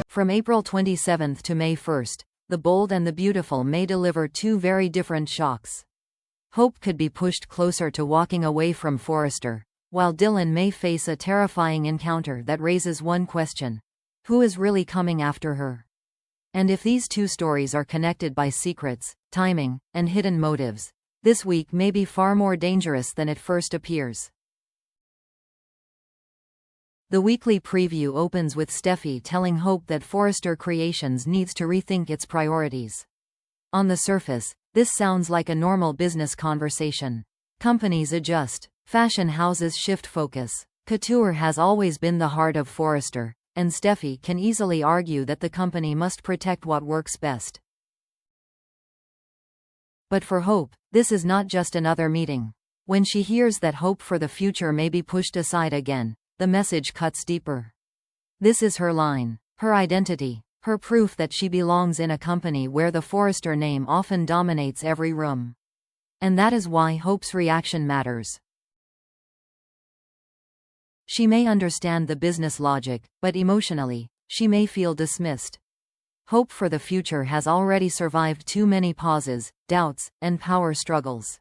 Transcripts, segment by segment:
From April 27 to May 1, the bold and the beautiful may deliver two very different shocks. Hope could be pushed closer to walking away from Forrester, while Dylan may face a terrifying encounter that raises one question: who is really coming after her? And if these two stories are connected by secrets, timing, and hidden motives, this week may be far more dangerous than it first appears. The weekly preview opens with Steffi telling Hope that Forrester Creations needs to rethink its priorities. On the surface, this sounds like a normal business conversation. Companies adjust, fashion houses shift focus. Couture has always been the heart of Forrester, and Steffi can easily argue that the company must protect what works best. But for Hope, this is not just another meeting. When she hears that hope for the future may be pushed aside again, the message cuts deeper. This is her line, her identity, her proof that she belongs in a company where the Forrester name often dominates every room. And that is why Hope's reaction matters. She may understand the business logic, but emotionally, she may feel dismissed. Hope for the future has already survived too many pauses, doubts, and power struggles.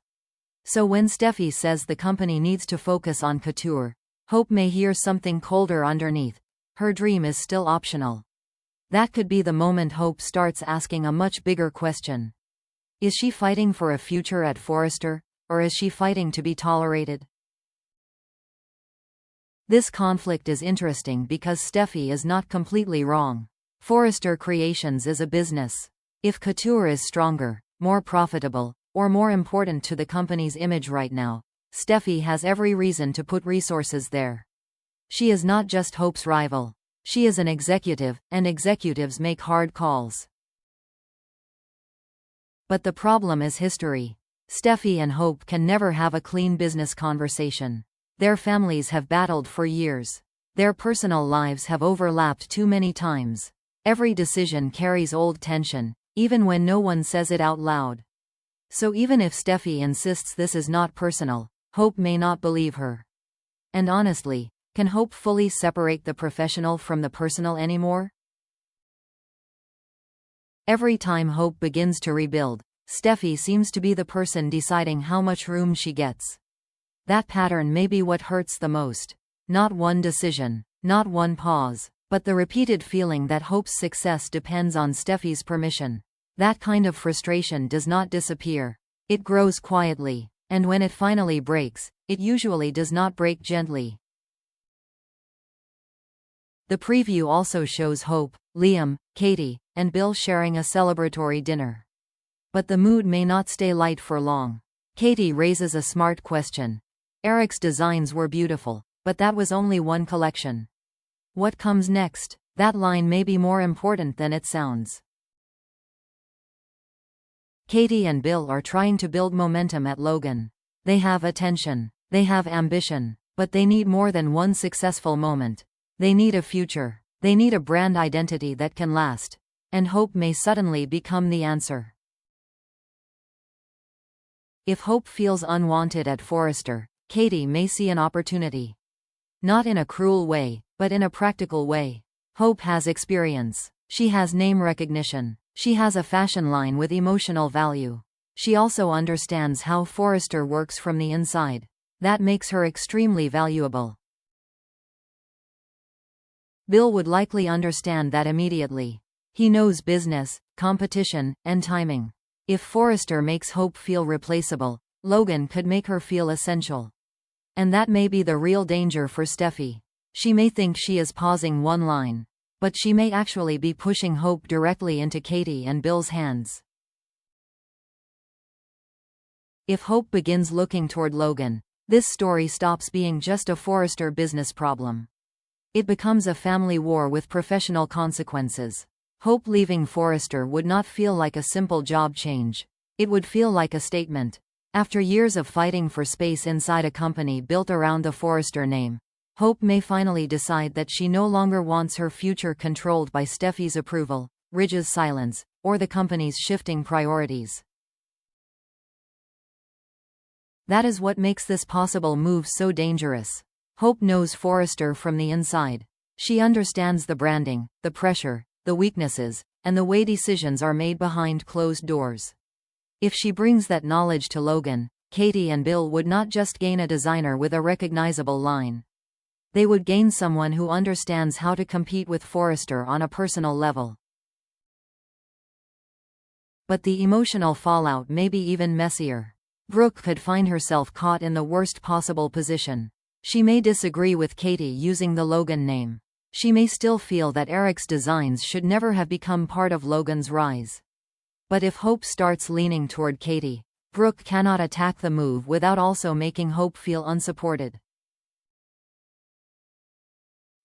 So when Steffi says the company needs to focus on couture, Hope may hear something colder underneath. Her dream is still optional. That could be the moment Hope starts asking a much bigger question. Is she fighting for a future at Forrester, or is she fighting to be tolerated? This conflict is interesting because Steffi is not completely wrong. Forrester Creations is a business. If couture is stronger, more profitable, or more important to the company's image right now, Steffi has every reason to put resources there. She is not just Hope's rival. She is an executive, and executives make hard calls. But the problem is history. Steffi and Hope can never have a clean business conversation. Their families have battled for years. Their personal lives have overlapped too many times. Every decision carries old tension, even when no one says it out loud. So even if Steffi insists this is not personal, Hope may not believe her. And honestly, can Hope fully separate the professional from the personal anymore? Every time Hope begins to rebuild, Steffi seems to be the person deciding how much room she gets. That pattern may be what hurts the most. Not one decision, not one pause, but the repeated feeling that Hope's success depends on Steffi's permission. That kind of frustration does not disappear. It grows quietly. And when it finally breaks, it usually does not break gently. The preview also shows Hope, Liam, Katie, and Bill sharing a celebratory dinner. But the mood may not stay light for long. Katie raises a smart question. Eric's designs were beautiful, but that was only one collection. What comes next? That line may be more important than it sounds. Katie and Bill are trying to build momentum at Logan. They have attention. They have ambition. But they need more than one successful moment. They need a future. They need a brand identity that can last. And Hope may suddenly become the answer. If Hope feels unwanted at Forrester, Katie may see an opportunity. Not in a cruel way, but in a practical way. Hope has experience. She has name recognition. She has a fashion line with emotional value. She also understands how Forrester works from the inside. That makes her extremely valuable. Bill would likely understand that immediately. He knows business, competition, and timing. If Forrester makes Hope feel replaceable, Logan could make her feel essential. And that may be the real danger for Steffi. She may think she is pausing one line, but she may actually be pushing Hope directly into Katie and Bill's hands. If Hope begins looking toward Logan, this story stops being just a Forrester business problem. It becomes a family war with professional consequences. Hope leaving Forrester would not feel like a simple job change. It would feel like a statement. After years of fighting for space inside a company built around the Forrester name, Hope may finally decide that she no longer wants her future controlled by Steffi's approval, Ridge's silence, or the company's shifting priorities. That is what makes this possible move so dangerous. Hope knows Forrester from the inside. She understands the branding, the pressure, the weaknesses, and the way decisions are made behind closed doors. If she brings that knowledge to Logan, Katie and Bill would not just gain a designer with a recognizable line. They would gain someone who understands how to compete with Forrester on a personal level. But the emotional fallout may be even messier. Brooke could find herself caught in the worst possible position. She may disagree with Katie using the Logan name. She may still feel that Eric's designs should never have become part of Logan's rise. But if Hope starts leaning toward Katie, Brooke cannot attack the move without also making Hope feel unsupported.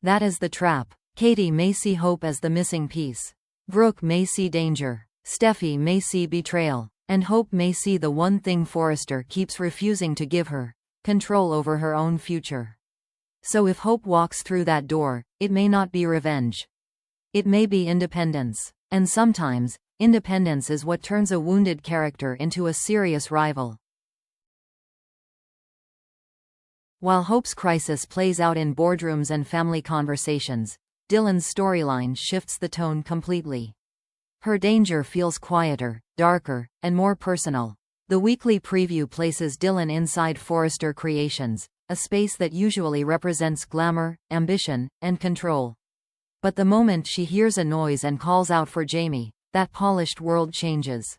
That is the trap. Katie may see Hope as the missing piece. Brooke may see danger. Steffi may see betrayal. And Hope may see the one thing Forrester keeps refusing to give her: control over her own future. So if Hope walks through that door, it may not be revenge. It may be independence. And sometimes, independence is what turns a wounded character into a serious rival. While Hope's crisis plays out in boardrooms and family conversations, Dylan's storyline shifts the tone completely. Her danger feels quieter, darker, and more personal. The weekly preview places Dylan inside Forrester Creations, a space that usually represents glamour, ambition, and control. But the moment she hears a noise and calls out for Jamie, that polished world changes.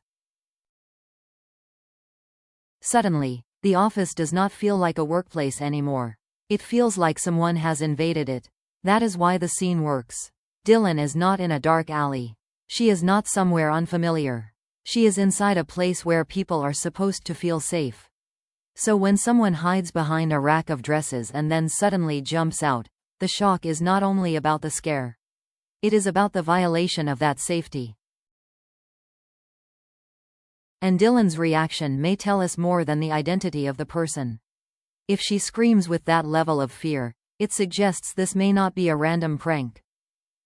Suddenly, the office does not feel like a workplace anymore. It feels like someone has invaded it. That is why the scene works. Dylan is not in a dark alley. She is not somewhere unfamiliar. She is inside a place where people are supposed to feel safe. So when someone hides behind a rack of dresses and then suddenly jumps out, the shock is not only about the scare. It is about the violation of that safety. And Dylan's reaction may tell us more than the identity of the person. If she screams with that level of fear, it suggests this may not be a random prank.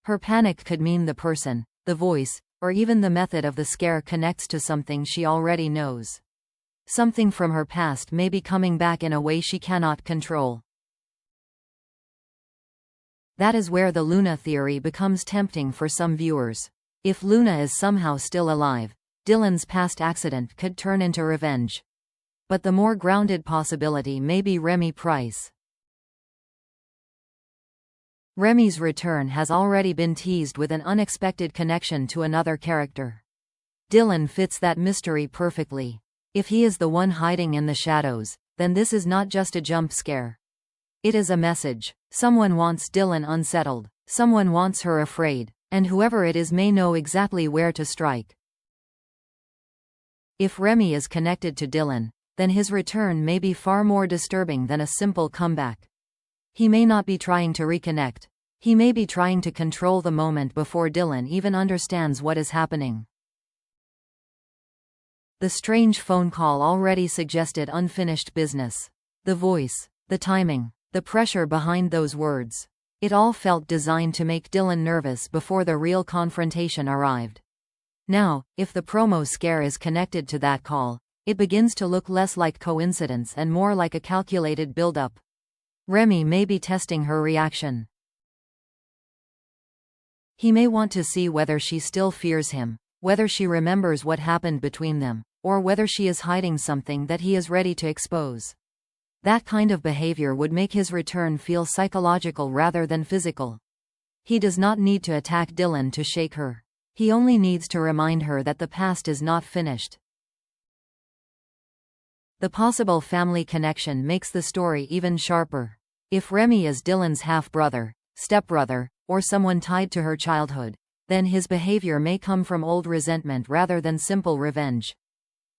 Her panic could mean the person, the voice, or even the method of the scare connects to something she already knows. Something from her past may be coming back in a way she cannot control. That is where the Luna theory becomes tempting for some viewers. If Luna is somehow still alive, Dylan's past accident could turn into revenge. But the more grounded possibility may be Remy Price. Remy's return has already been teased with an unexpected connection to another character. Dylan fits that mystery perfectly. If he is the one hiding in the shadows, then this is not just a jump scare. It is a message. Someone wants Dylan unsettled. Someone wants her afraid. And whoever it is may know exactly where to strike. If Remy is connected to Dylan, then his return may be far more disturbing than a simple comeback. He may not be trying to reconnect. He may be trying to control the moment before Dylan even understands what is happening. The strange phone call already suggested unfinished business. The voice, the timing, the pressure behind those words. It all felt designed to make Dylan nervous before the real confrontation arrived. Now, if the promo scare is connected to that call, it begins to look less like coincidence and more like a calculated build-up. Remy may be testing her reaction. He may want to see whether she still fears him, whether she remembers what happened between them, or whether she is hiding something that he is ready to expose. That kind of behavior would make his return feel psychological rather than physical. He does not need to attack Dylan to shake her. He only needs to remind her that the past is not finished. The possible family connection makes the story even sharper. If Remy is Dylan's half-brother, stepbrother, or someone tied to her childhood, then his behavior may come from old resentment rather than simple revenge.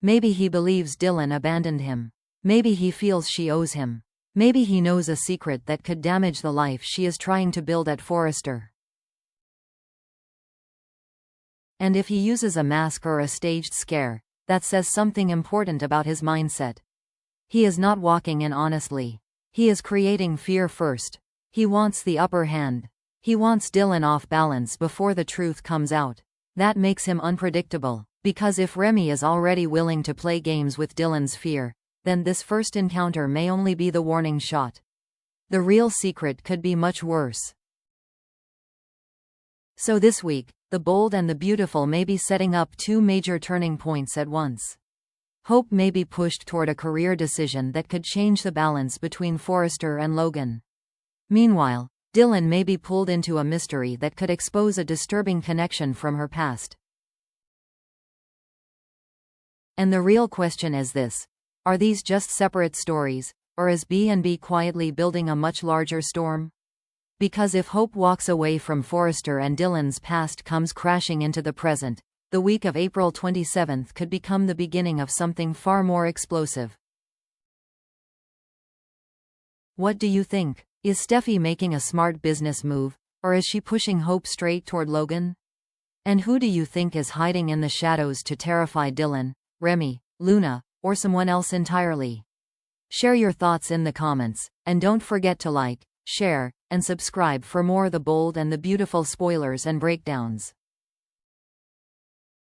Maybe he believes Dylan abandoned him. Maybe he feels she owes him. Maybe he knows a secret that could damage the life she is trying to build at Forrester. And if he uses a mask or a staged scare, that says something important about his mindset. He is not walking in honestly. He is creating fear first. He wants the upper hand. He wants Dylan off balance before the truth comes out. That makes him unpredictable, because if Remy is already willing to play games with Dylan's fear, then this first encounter may only be the warning shot. The real secret could be much worse. So this week, the bold and the beautiful may be setting up two major turning points at once. Hope may be pushed toward a career decision that could change the balance between Forrester and Logan. Meanwhile, Dylan may be pulled into a mystery that could expose a disturbing connection from her past. And the real question is this: are these just separate stories, or is B&B quietly building a much larger storm? Because if Hope walks away from Forrester and Dylan's past comes crashing into the present, the week of April 27th could become the beginning of something far more explosive. What do you think? Is Steffi making a smart business move, or is she pushing Hope straight toward Logan? And who do you think is hiding in the shadows to terrify Dylan, Remy, Luna, or someone else entirely? Share your thoughts in the comments, and don't forget to like, share, and subscribe for more The Bold and the Beautiful spoilers and breakdowns.